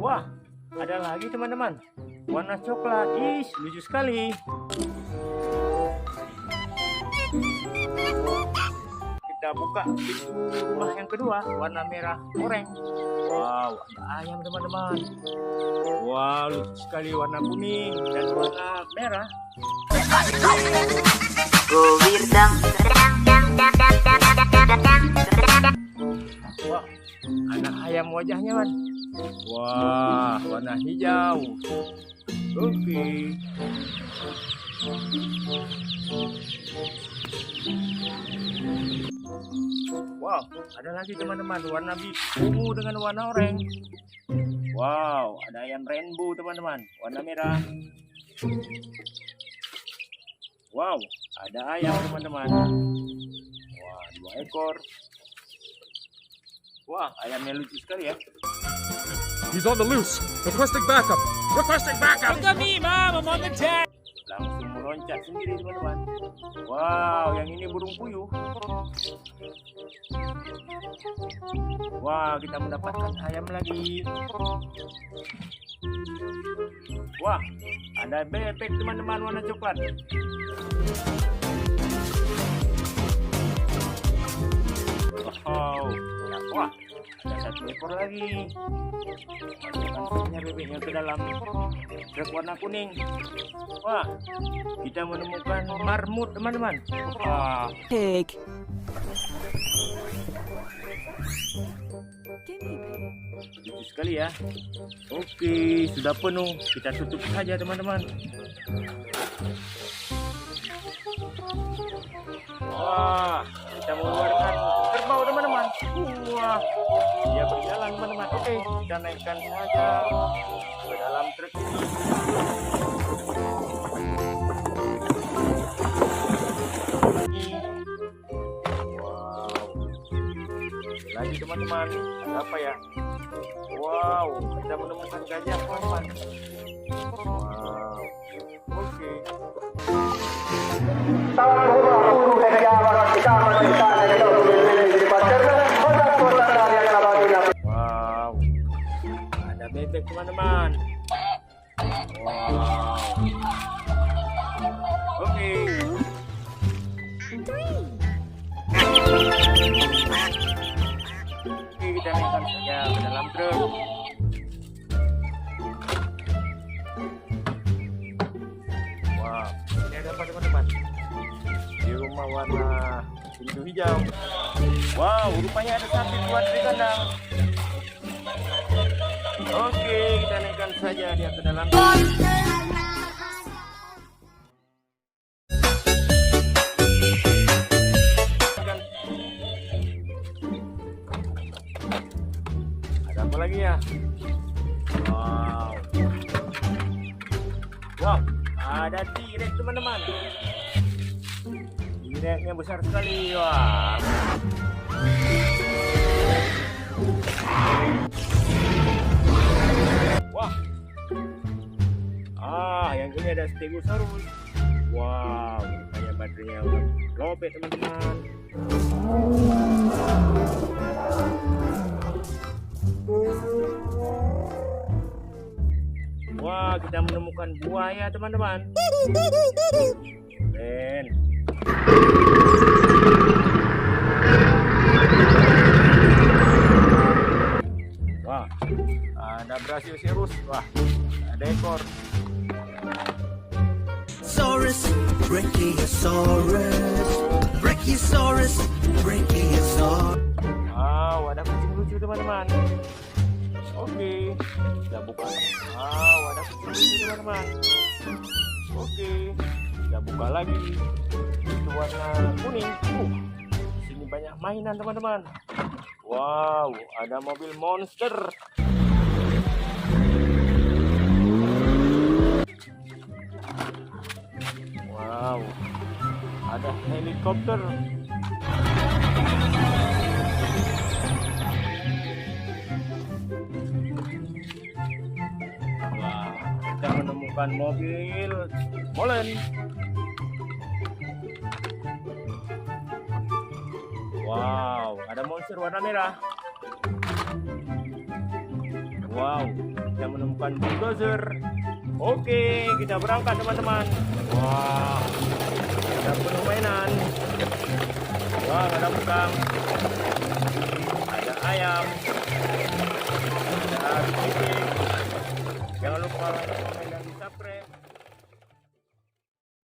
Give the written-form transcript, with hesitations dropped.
Wah, ada lagi teman-teman. Warna coklat. Ih, lucu sekali. Kita buka pintu rumah yang kedua, warna merah oranye. Wow, ada ayam teman-teman. Wow, lucu sekali, warna kuning dan warna merah. Wah, anak ayam wajahnya kan. Wah, warna hijau. Oke. Wow, ada lagi teman-teman, warna ungu dengan warna oranye. Wow, ada ayam rainbow teman-teman, warna merah. Wow, ada ayam teman-teman. Wah, 2 ekor. Wah, ayamnya lucu sekali ya. He's on the loose. Requesting backup. Requesting backup. Look at me, Mom. I'm on the jet. Langsung meloncat sendiri teman-teman. Wow, yang ini burung puyuh. Wah, kita mendapatkan ayam lagi. Wah, ada bebek teman-teman warna coklat. Wow, wah, ada 1 ekor lagi. Masukkan bebeknya ke dalam truk warna kuning. Wah, kita menemukan marmut teman-teman. Wah, Pig. lucu sekali ya. Oke, sudah penuh. Kita tutup saja teman-teman. Wah, kita mengeluarkan kerbau teman-teman. Wah, dia berjalan teman-teman. Oke, kita naikkan saja ke dalam truk ini. Wow, lagi teman-teman, ada apa ya? Wow, kita menemukan gajah teman-teman. Wow, oke. Wow, ada bebek teman-teman. Wow, oke. Oke, kita naikkan saja ke dalam truk. Wow, ini ada apa teman-teman? Di rumah warna pintu hijau. Wow, rupanya ada sapi buat di kandang. Oke, kita naikkan saja dia ke dalam. Ada apa lagi ya? Wow. Wow, ada T-Rex teman-teman. T-Rex-nya besar sekali. Wah. Wah. Yang ini ada Stegosaurus. Wow, kayak baterainya udah lobet teman-teman. Wah, kita menemukan buaya teman-teman. Keren. Wah, ada Brachiosaurus. Wah, ada ekor. Brachiosaurus, Brachiosaurus. Wow, ada kucing lucu teman-teman. Oke, kita buka. Wow, ada kucing lucu teman-teman. Oke, kita buka lagi. Itu warna kuning. Di sini banyak mainan teman-teman. Wow, ada mobil monster. Wow, ada helikopter. Wah, kita menemukan mobil molen. Wow, ada monster warna merah. Wow, kita menemukan bulldozer. Oke, kita berangkat teman-teman. Wah, ada penuh mainan. Wah, ada bekang. Ada ayam. Ada kepiting.